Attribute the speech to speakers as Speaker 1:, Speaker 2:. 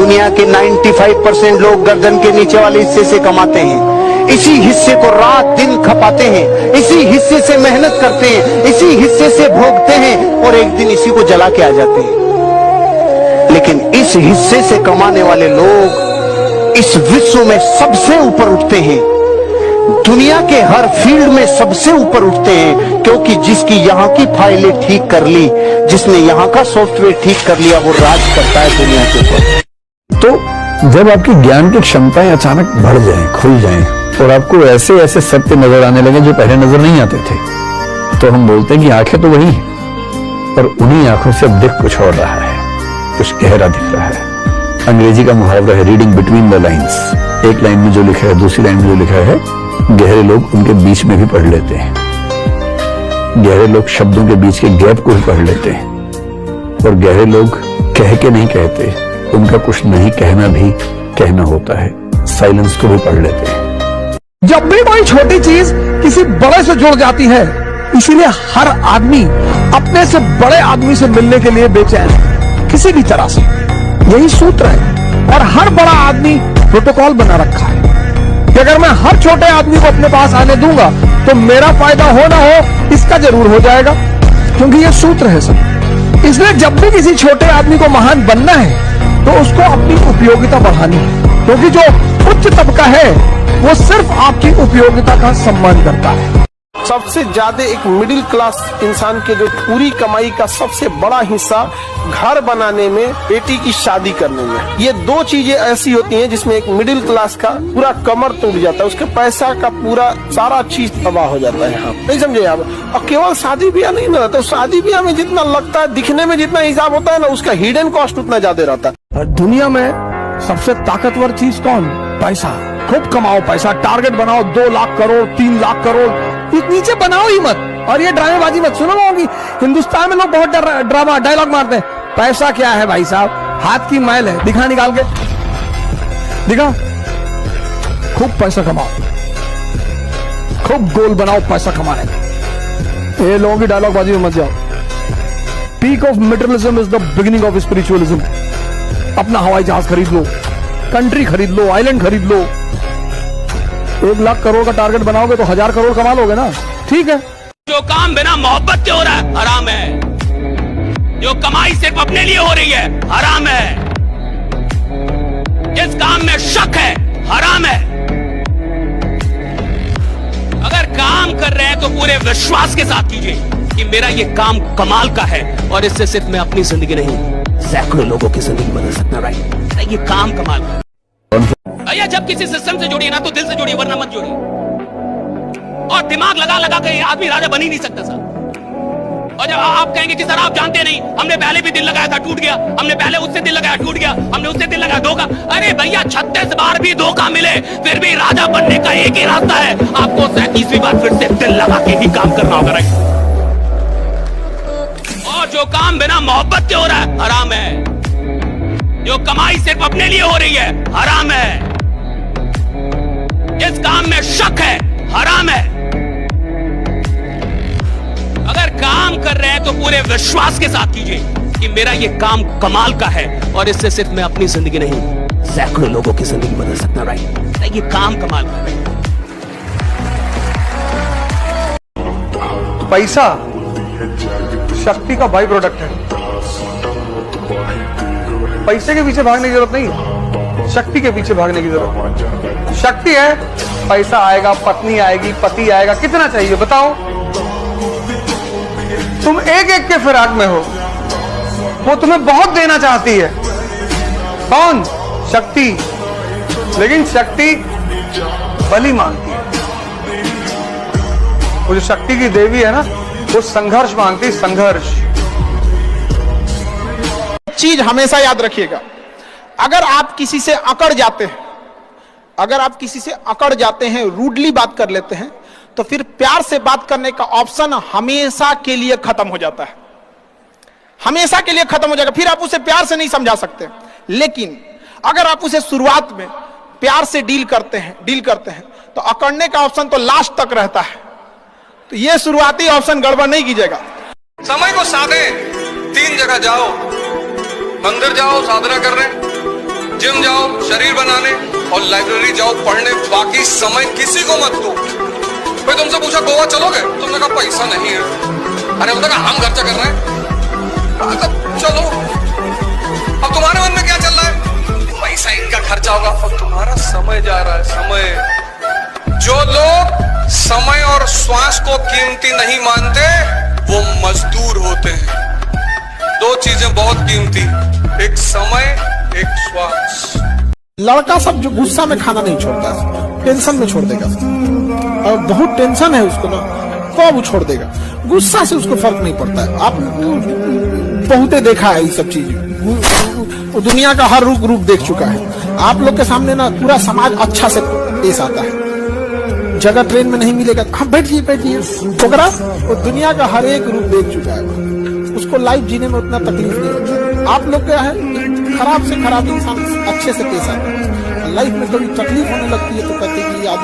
Speaker 1: दुनिया के 95% लोग गर्दन के नीचे वाले हिस्से से कमाते हैं, इसी हिस्से को रात दिन खपाते हैं, इसी हिस्से से मेहनत करते हैं, इसी हिस्से से भोगते हैं और एक दिन इसी को जला के आ जाते हैं। लेकिन इस हिस्से से कमाने वाले लोग इस विश्व में सबसे ऊपर उठते हैं, दुनिया के हर फील्ड में सबसे ऊपर उठते हैं, क्योंकि जिसकी यहाँ की फाइलें ठीक कर ली, जिसने यहाँ का सॉफ्टवेयर ठीक कर लिया, वो राज करता है दुनिया के ऊपर।
Speaker 2: तो जब आपकी ज्ञान की क्षमताएं अचानक बढ़ जाएं, खुल जाएं और आपको ऐसे ऐसे सत्य नजर आने लगे जो पहले नजर नहीं आते थे, तो हम बोलते हैं कि आंखें तो वही हैं, पर उन्हीं आंखों से अब दिख कुछ और रहा है, कुछ गहरा दिख रहा है। अंग्रेजी का मुहावरा है रीडिंग बिटवीन द लाइन्स। एक लाइन में जो लिखा है, दूसरी लाइन में जो लिखा है, गहरे लोग उनके बीच में भी पढ़ लेते हैं। गहरे लोग शब्दों के बीच के गैप को भी पढ़ लेते हैं, और गहरे लोग कह के नहीं कहते, उनका कुछ नहीं कहना भी कहना होता है, साइलेंस को भी पढ़ लेते हैं।
Speaker 3: जब भी कोई छोटी चीज किसी बड़े से जुड़ जाती है, इसीलिए हर आदमी अपने से बड़े आदमी से मिलने के लिए बेचैन है, किसी भी तरह से। यही सूत्र है, और हर बड़ा आदमी प्रोटोकॉल बना रखा है कि अगर मैं हर छोटे आदमी को अपने पास आने दूंगा तो मेरा फायदा हो ना हो इसका जरूर हो जाएगा, क्योंकि ये सूत्र है सब। इसलिए जब भी किसी छोटे आदमी को महान बनना है तो उसको अपनी उपयोगिता बढ़ानी है, क्योंकि जो उच्च तबका है वो सिर्फ आपकी उपयोगिता का सम्मान करता है।
Speaker 4: सबसे ज्यादा एक मिडिल क्लास इंसान के जो पूरी कमाई का सबसे बड़ा हिस्सा घर बनाने में, बेटी की शादी करने में, ये दो चीजें ऐसी होती हैं जिसमें एक मिडिल क्लास का पूरा कमर टूट जाता है, उसके पैसा का पूरा सारा चीज तबाह हो जाता है। यहाँ नहीं समझे आप? और केवल शादी ब्याह नहीं ना रहता, शादी ब्याह में जितना लगता है, दिखने में जितना हिसाब होता है ना, उसका हिडन कॉस्ट उतना ज्यादा रहता है।
Speaker 3: दुनिया में सबसे ताकतवर चीज कौन? पैसा। खूब कमाओ पैसा, टारगेट बनाओ 2 लाख करोड़, 3 लाख करोड़, नीचे बनाओ ही मत। और ये ड्रामेबाजी मत सुनो होगी, हिंदुस्तान में लोग बहुत ड्रामा डायलॉग मारते हैं। पैसा क्या है भाई साहब? हाथ की मैल है, दिखा निकाल के दिखा। खूब पैसा कमाओ, खूब गोल बनाओ पैसा कमाने में। ये लोगों की डायलॉगबाजी में मत जाओ। Peak of materialism is the beginning of spiritualism. अपना हवाई जहाज खरीद लो, कंट्री खरीद लो, आइलैंड खरीद लो। 1 लाख करोड़ का टारगेट बनाओगे तो 1000 करोड़ कमा लोगे ना, ठीक है।
Speaker 5: जो काम बिना मोहब्बत के हो रहा है हराम है, जो कमाई सिर्फ अपने लिए हो रही है हराम है, जिस काम में शक है हराम है। अगर काम कर रहे हैं तो पूरे विश्वास के साथ कीजिए कि मेरा ये काम कमाल का है, और इससे सिर्फ मैं अपनी जिंदगी नहीं, सैकड़ों लोगों की जिंदगी बदल सकता। राइट, ये काम कमाल का। भैया जब किसी सिस्टम से जुड़िए ना तो दिल से जुड़िए, वरना मत जुड़िए। और दिमाग लगा लगा के आदमी राजा बन ही नहीं सकता सर। और जब आप कहेंगे कि सर आप जानते नहीं, हमने पहले भी दिल लगाया था टूट गया, हमने पहले उससे दिल लगाया टूट गया, हमने उससे दिल लगाया धोखा। अरे भैया 36 बार भी धोखा मिले फिर भी राजा बनने का एक ही रास्ता है, आपको 37वीं बार फिर से दिल लगा के ही काम करना होगा। राइट, और जो काम बिना मोहब्बत के हो रहा है हराम है, जो कमाई सिर्फ अपने लिए हो रही है हराम है, जिस काम में शक है हराम है। अगर काम कर रहे हैं तो पूरे विश्वास के साथ कीजिए कि मेरा ये काम कमाल का है, और इससे सिर्फ मैं अपनी जिंदगी नहीं, सैकड़ों लोगों की जिंदगी बदल सकता। राइट, ये काम कमाल का है।
Speaker 3: पैसा शक्ति का बाई प्रोडक्ट है। पैसे के पीछे भागने की जरूरत नहीं, शक्ति के पीछे भागने की जरूरत। शक्ति है, पैसा आएगा, पत्नी आएगी, पति आएगा, कितना चाहिए बताओ? तुम एक एक के फिराक में हो, वो तुम्हें बहुत देना चाहती है। कौन? शक्ति। लेकिन शक्ति बलि मांगती है। वो जो शक्ति की देवी है ना, वो संघर्ष मांगती है, संघर्ष।
Speaker 4: चीज हमेशा याद रखिएगा, अगर आप किसी से अकड़ जाते हैं, अगर आप किसी से अकड़ जाते हैं, रूडली बात कर लेते हैं, तो फिर प्यार से बात करने का ऑप्शन हमेशा के लिए खत्म हो जाता है, हमेशा के लिए खत्म हो जाएगा। फिर आप उसे प्यार से नहीं समझा सकते। लेकिन अगर आप उसे शुरुआत में प्यार से डील करते हैं तो अकड़ने का ऑप्शन तो लास्ट तक रहता है। तो ये शुरुआती ऑप्शन गड़बड़ नहीं कीजिएगा।
Speaker 6: समय को साधे, 3 जगह जाओ, मंदिर जाओ साधना कर रहे हैं, जाओ शरीर बनाने और लाइब्रेरी जाओ पढ़ने, बाकी समय किसी को मत दो। भाई तुमसे पूछा गोवा चलोगे, तुमने कहा पैसा नहीं है। अरे उन्होंने कहा हम खर्चा कर रहे हैं। चलो, अब तुम्हारे मन में क्या चल रहा है? पैसा इनका खर्चा होगा और तुम्हारा समय जा रहा है। समय, जो लोग समय और श्वास को कीमती नहीं मानते वो मजदूर होते हैं। दो चीजें बहुत कीमती, एक समय, एक श्वास।
Speaker 4: लड़का सब जो गुस्सा में खाना नहीं छोड़ता है, टेंशन में छोड़ देगा। और बहुत टेंशन है उसको ना, तो वो छोड़ देगा। गुस्सा से उसको फर्क नहीं पड़ता है। आप बहुते देखा है ये सब चीज, दुनिया का हर रूप देख चुका है। आप लोग के सामने ना पूरा समाज अच्छा से पेश आता है। जगह ट्रेन में नहीं मिलेगा, हाँ बैठिए बैठिए ठोकरा, वो दुनिया का हर एक रूप देख चुका है। उसको लाइफ जीने में उतना तकलीफ नहीं होता। आप लोग क्या है, खराब से खराब इंसान अच्छे से पेश आता है। लाइफ में कभी तकलीफ होने लगती है तो कहते हैं कि आदमी